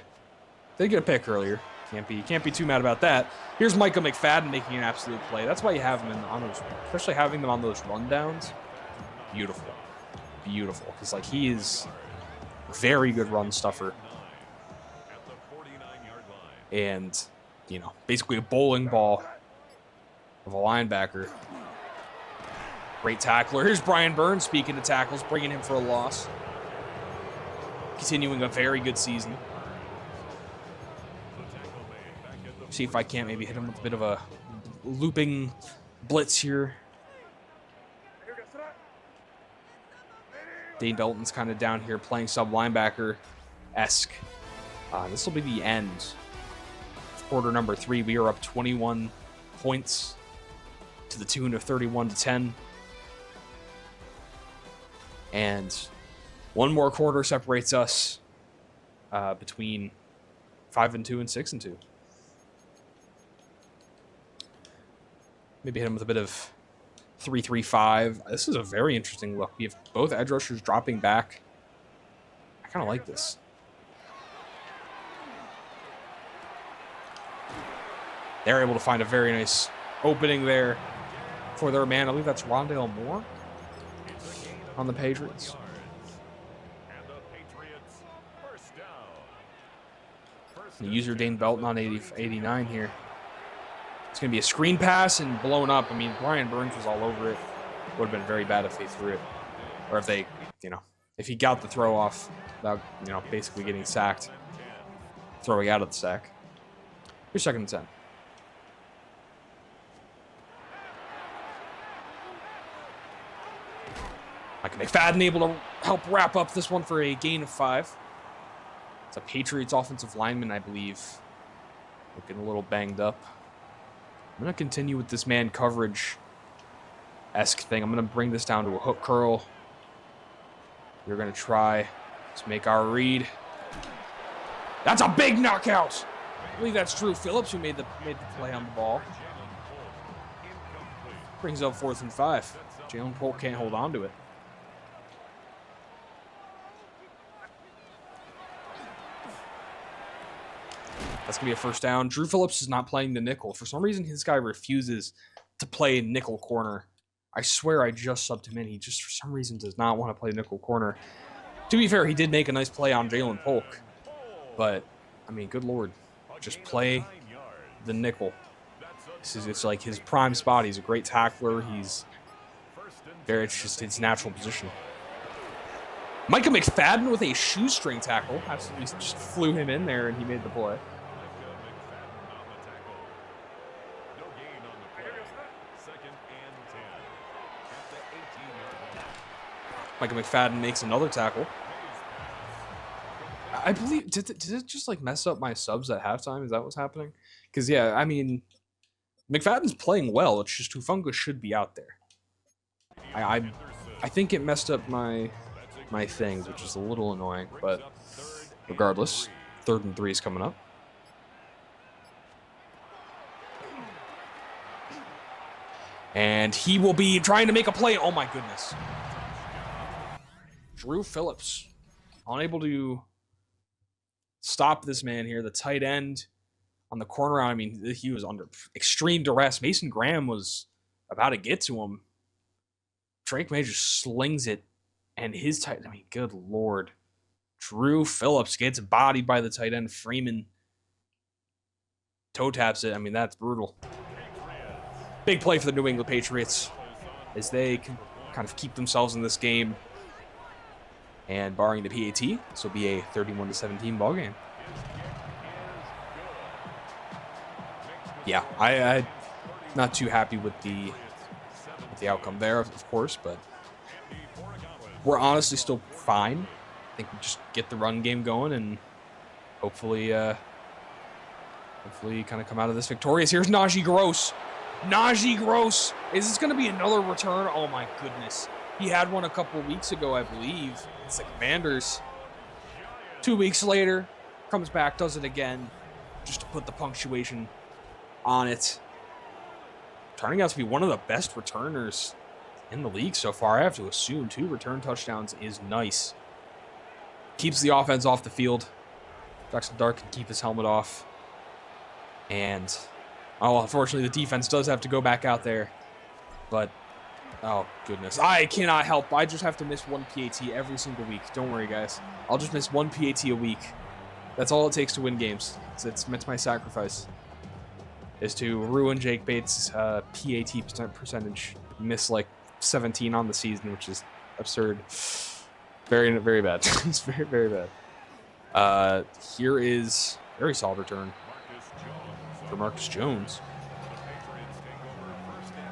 S3: They get a pick earlier. Can't be too mad about that. Here's Micah McFadden making an absolute play. That's why you have him on those, especially having them on those rundowns. Beautiful, beautiful. Because like he is very good run stuffer. And you know, basically a bowling ball of a linebacker. Great tackler. Here's Brian Burns speaking to tackles, bringing him for a loss. Continuing a very good season. See if I can't maybe hit him with a bit of a looping blitz here. Dane Belton's kind of down here playing sub linebacker-esque. This will be the end of quarter number 3. We are up 21 points to the tune of 31-10. And one more quarter separates us between 5-2 and 6-2. Maybe hit him with a bit of 3-3-5. This is a very interesting look. We have both edge rushers dropping back. I kind of like this. They're able to find a very nice opening there for their man. I believe that's Rondale Moore on the Patriots. The user Dane Belton on 89 here. It's going to be a screen pass and blown up. I mean, Brian Burns was all over it. Would have been very bad if they threw it. Or if they, you know, if he got the throw off without, you know, basically getting sacked. Throwing out of the sack. Here's 2nd and 10. Micah McFadden able to help wrap up this one for a gain of 5. It's a Patriots offensive lineman, I believe. Looking a little banged up. I'm going to continue with this man coverage-esque thing. I'm going to bring this down to a hook curl. We're going to try to make our read. That's a big knockout. I believe that's Drew Phillips who made the play on the ball. Brings up 4th and 5. Jalen Polk can't hold on to it. That's going to be a first down. Drew Phillips is not playing the nickel. For some reason, this guy refuses to play nickel corner. I swear I just subbed him in. He just, for some reason, does not want to play nickel corner. To be fair, he did make a nice play on Jalen Polk. But, I mean, good Lord. Just play the nickel. It's like his prime spot. He's a great tackler. He's there. It's just his natural position. Micah McFadden with a shoestring tackle. Absolutely just flew him in there, and he made the play. Micah McFadden makes another tackle. I believe, did it just like mess up my subs at halftime? Is that what's happening? Because, yeah, I mean, McFadden's playing well. It's just Hufanga should be out there. I think it messed up my things, which is a little annoying. But regardless, 3rd and 3 is coming up. And he will be trying to make a play. Oh, my goodness. Drew Phillips, unable to stop this man here. The tight end on the corner. I mean, he was under extreme duress. Mason Graham was about to get to him. Drake May just slings it. And his tight end, I mean, good Lord. Drew Phillips gets bodied by the tight end. Freeman toe taps it. I mean, that's brutal. Big play for the New England Patriots as they can kind of keep themselves in this game. And barring the PAT, this will be a 31-17 ball game. Yeah, I not too happy with the outcome there, of course, but we're honestly still fine. I think we just get the run game going, and hopefully kind of come out of this victorious. Here's Najee Gross. Najee Gross. Is this going to be another return? Oh, my goodness. He had one a couple weeks ago, I believe. It's the Commanders. 2 weeks later, comes back, does it again, just to put the punctuation on it. Turning out to be one of the best returners in the league so far. I have to assume 2 return touchdowns is nice. Keeps the offense off the field. Jackson Dart can keep his helmet off. And, unfortunately, the defense does have to go back out there. But, oh, goodness. I cannot help. I just have to miss 1 PAT every single week. Don't worry, guys. I'll just miss 1 PAT a week. That's all it takes to win games. It's my sacrifice. Is to ruin Jake Bates' PAT percentage. Miss, like, 17 on the season, which is absurd. Very, very bad. It's very, very bad. Here is a very solid return for Marcus Jones.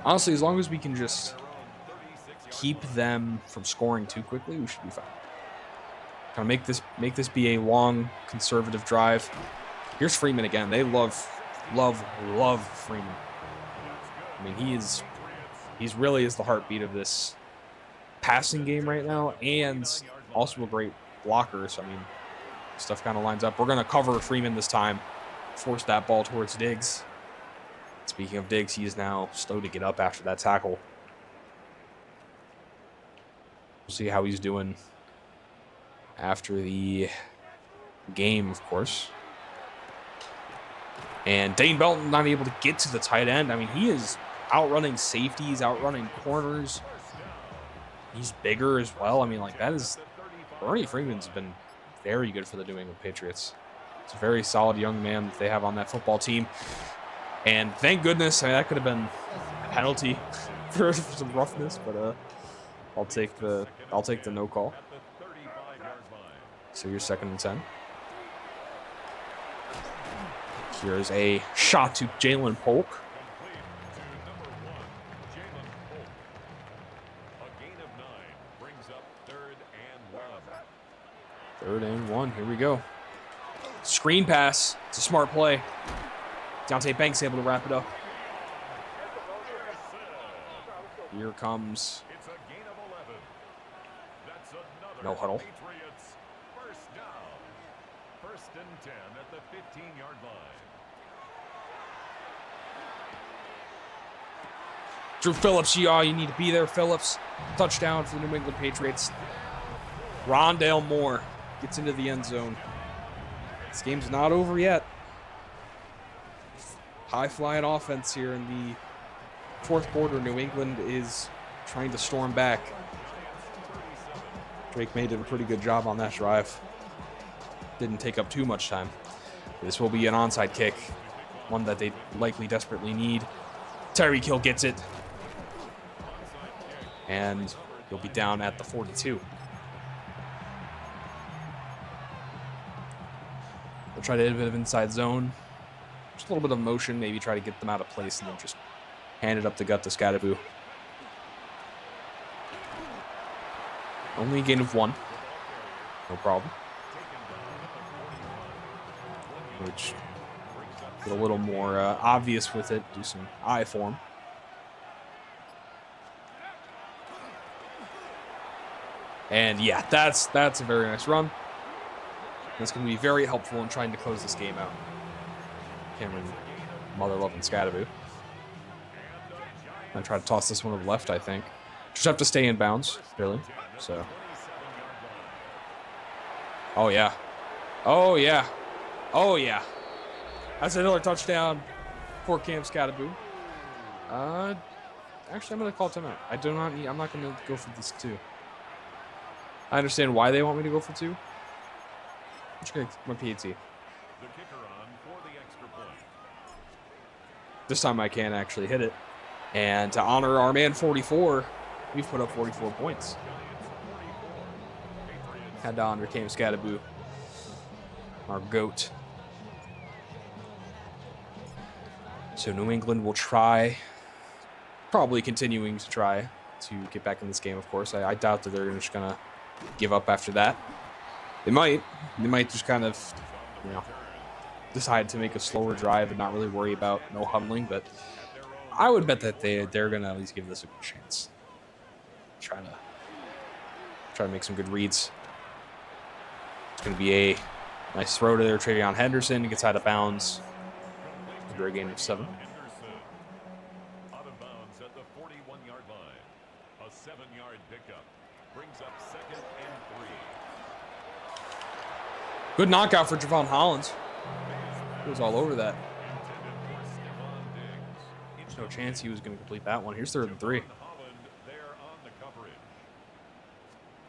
S3: Honestly, as long as we can just keep them from scoring too quickly, we should be fine. Kind of make this be a long, conservative drive. Here's Freeman again. They love Freeman. I mean, he's really is the heartbeat of this passing game right now, and also a great blocker. So I mean, stuff kind of lines up. We're gonna cover Freeman this time. Force that ball towards Diggs. Speaking of Diggs, he is now slow to get up after that tackle. We'll see how he's doing after the game, of course. And Dane Belton not able to get to the tight end. I mean, he is outrunning safeties, outrunning corners. He's bigger as well. I mean, like, that is... Bernie Freeman's been very good for the New England Patriots. It's a very solid young man that they have on that football team. And thank goodness, I mean, that could have been a penalty for some roughness, but I'll take the no call. So you're 2nd and 10. Here's a shot to Jalen Polk. Third and 1. Here we go. Screen pass. It's a smart play. Deontay Banks able to wrap it up. Here comes no huddle.
S2: First and 10 at the 15-yard line.
S3: Drew Phillips, you need to be there, Phillips. Touchdown for the New England Patriots. Rondale Moore gets into the end zone. This game's not over yet. High-flying offense here in the 4th quarter. New England is trying to storm back. Drake made a pretty good job on that drive. Didn't take up too much time. This will be an onside kick, one that they likely desperately need. Tyreek Hill gets it. And he'll be down at the 42. We'll try to hit a bit of inside zone. Just a little bit of motion, maybe try to get them out of place and then just hand it up the gut to Scadaboo. Only a gain of 1. No problem. Which get a little more obvious with it. Do some eye form. And yeah, that's a very nice run. That's going to be very helpful in trying to close this game out. Cameron Mother-loving Scadaboo. I'm try to toss this one to the left, I think. Just have to stay in bounds, really. So. Oh, yeah. Oh, yeah. Oh, yeah. That's another touchdown for Cam Scadaboo. Actually, I'm going to call timeout. I'm not going to go for this 2. I understand why they want me to go for 2. I'm just going to my PAT. This time I can actually hit it. And to honor our man 44, we've put up 44 points. Had to honor Cam Scadaboo, our GOAT. So New England will try, probably continuing to try to get back in this game, of course. I doubt that they're just going to give up after that. They might just kind of
S4: you know, decide to make a slower drive and not really worry about no huddling. But I would bet that they're gonna at least give this a good chance. Try to make some good reads. It's gonna be a nice throw to their Travion Henderson. He gets out of bounds. Under a game of 7.
S2: Out of bounds at the 41-yard line. A 7-yard pickup brings up 2nd and 3.
S4: Good knockout for Javon Hollins. He was all over that. There's no chance he was going to complete that one. Here's 3rd and 3.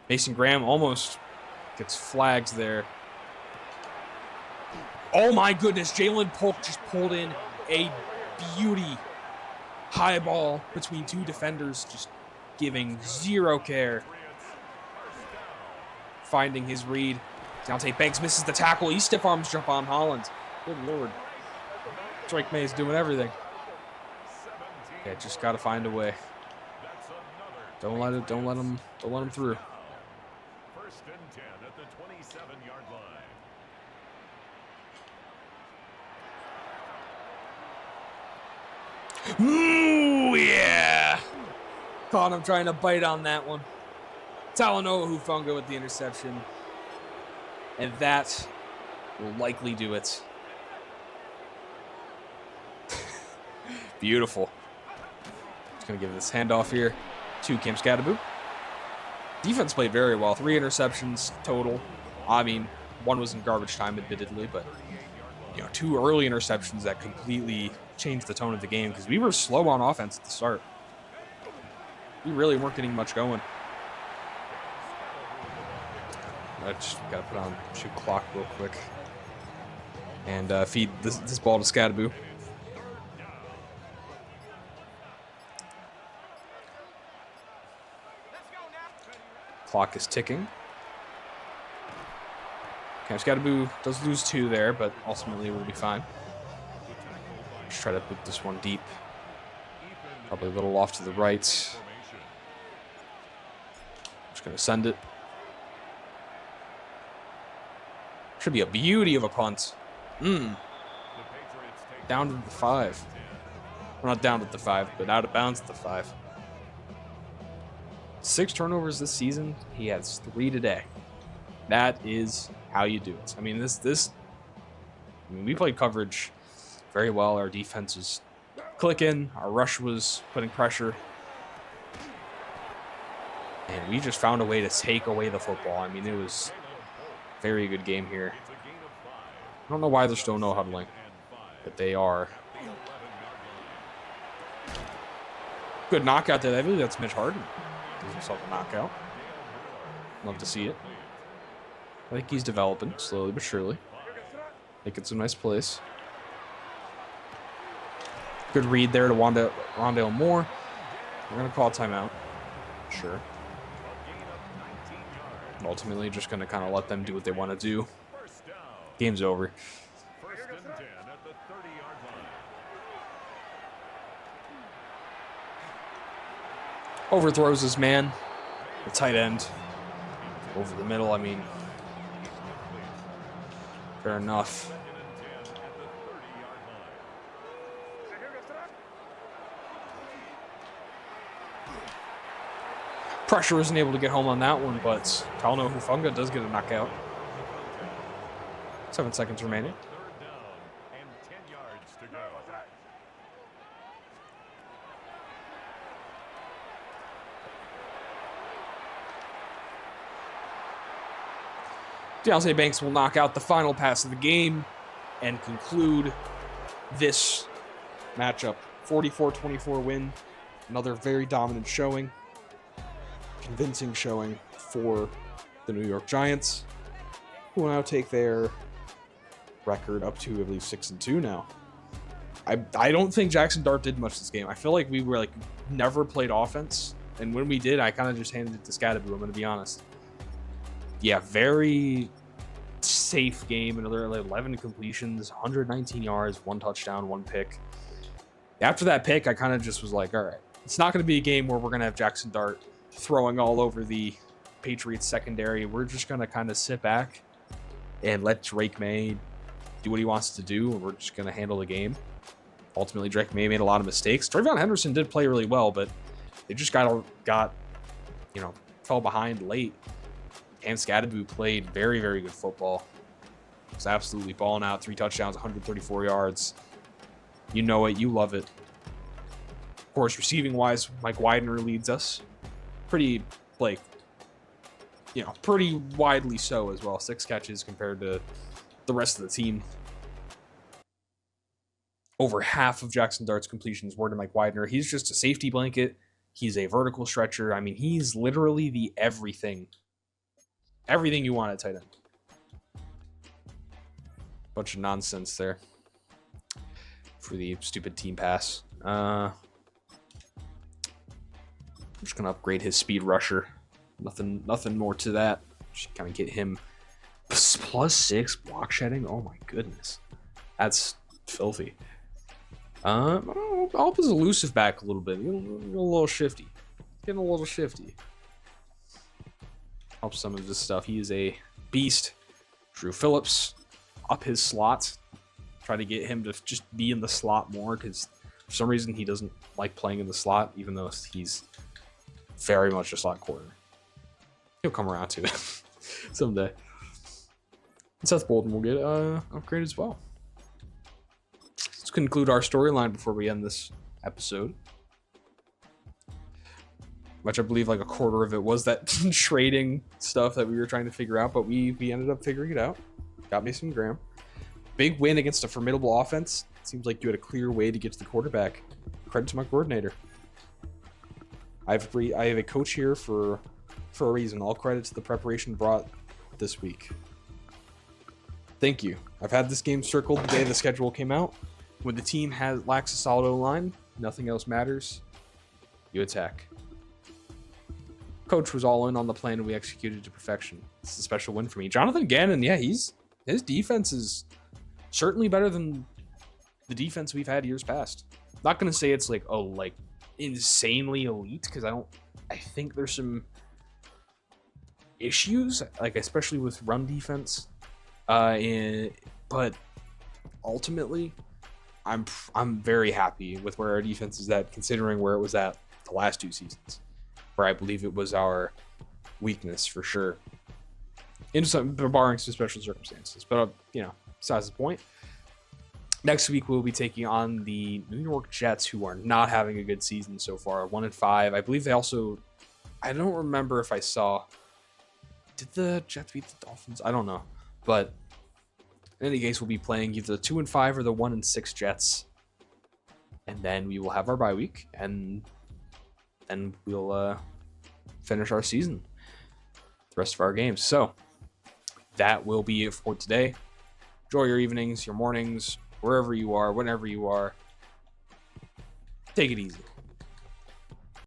S4: Mason Graham almost gets flags there. Oh my goodness, Jalen Polk just pulled in a beauty. High ball between 2 defenders, just giving 0 care. Finding his read. Deontay Banks misses the tackle. He stiff arms Javon Hollins. Good lord. Drake May is doing everything. Yeah, just gotta find a way. Don't let him through.
S2: 1st and 10 at the 27-yard line.
S4: Ooh, yeah. Caught him trying to bite on that one. Talanoa Hufanga with the interception. And that will likely do it. Beautiful. Just going to give this handoff here to Cam Scadaboo. Defense played very well. 3 interceptions total. I mean, 1 was in garbage time, admittedly, but 2 early interceptions that completely changed the tone of the game because we were slow on offense at the start. We really weren't getting much going. I just got to put on shoot clock real quick and feed this ball to Scadaboo. Clock is ticking. Cam Scadaboo does lose 2 there, but ultimately we'll be fine. Just try to put this one deep. Probably a little off to the right. Just going to send it. Should be a beauty of a punt. Down to the 5. Well, not down to the 5, but out of bounds at the 5. 6 turnovers this season. He has 3 today. That is how you do it. I mean, we played coverage very well. Our defense was clicking. Our rush was putting pressure. And we just found a way to take away the football. I mean, it was a very good game here. I don't know why there's still no huddling, but they are. Good knockout there. I believe that's Mitch Harden. Gives himself a knockout. Love to see it. I think he's developing slowly but surely. Making some nice plays. Good read there to Rondale Moore. We're going to call a timeout. Sure. And ultimately, just going to kind of let them do what they want to do. Game's over.
S2: 1st and 10 at the 30-yard line.
S4: Overthrows his man. The tight end. Over the middle, I mean. Fair enough. Pressure wasn't able to get home on that one, but Talanoa Hufanga does get a knockout. 7 seconds remaining.
S2: 3rd down and 10 yards to go.
S4: Deontay Banks will knock out the final pass of the game and conclude this matchup. 44-24 win. Another very dominant showing. Convincing showing for the New York Giants, who will now take their record up to, I believe, 6-2 now. I don't think Jackson Dart did much this game. I feel like we were never played offense, and when we did, I kind of just handed it to Scadaboo. I'm going to be honest. Yeah, very safe game. Another 11 completions, 119 yards, 1 touchdown, 1 pick. After that pick, I kind of just was like, all right, it's not going to be a game where we're going to have Jackson Dart throwing all over the Patriots secondary. We're just going to kind of sit back and let Drake May do what he wants to do, and we're just going to handle the game. Ultimately, Drake May made a lot of mistakes. Trayvon Henderson did play really well, but they just got fell behind late. Cam Scadaboo played very, very good football. Was absolutely balling out. 3 touchdowns, 134 yards. You know it. You love it. Of course, receiving-wise, Mike Widener leads us. Pretty widely so as well. 6 catches compared to the rest of the team. Over half of Jackson Dart's completions were to Mike Widener. He's just a safety blanket. He's a vertical stretcher. I mean, he's literally the everything. Everything you want at tight end. Bunch of nonsense there for the stupid team pass. I'm just gonna upgrade his speed rusher. Nothing more to that. Just kind of get him +6 block shedding. Oh my goodness, that's filthy. I'll up his elusive back a little bit. Getting a little shifty. Help some of this stuff. He is a beast. Drew Phillips, up his slot. Try to get him to just be in the slot more, because for some reason he doesn't like playing in the slot, even though he's very much a slot corner. He'll come around to it someday. And Seth Bolden will get upgraded as well. Let's conclude our storyline before we end this episode. Which I believe like a quarter of it was that trading stuff that we were trying to figure out, but we ended up figuring it out. Got Mason Graham. Big win against a formidable offense. Seems like you had a clear way to get to the quarterback. Credit to my coordinator. I have a coach here for a reason. All credit to the preparation brought this week. Thank you. I've had this game circled the day the schedule came out. When the team lacks a solid O-line, nothing else matters. You attack. Coach was all in on the plan, and we executed to perfection. It's a special win for me. Jonathan Gannon, yeah, his defense is certainly better than the defense we've had years past. Not gonna say it's like insanely elite, because I think there's some issues, like especially with run defense. But ultimately, I'm very happy with where our defense is at, considering where it was at the last 2 seasons, where I believe it was our weakness for sure. Barring some special circumstances, but besides the point. Next week we'll be taking on the New York Jets, who are not having a good season so far. 1-5. I believe they also. I don't remember if I saw. Did the Jets beat the Dolphins? I don't know, but in any case, we'll be playing either the 2-5 or the 1-6 Jets, and then we will have our bye week, and then we'll finish our season, the rest of our games. So that will be it for today. Enjoy your evenings, your mornings, wherever you are, whenever you are. Take it easy.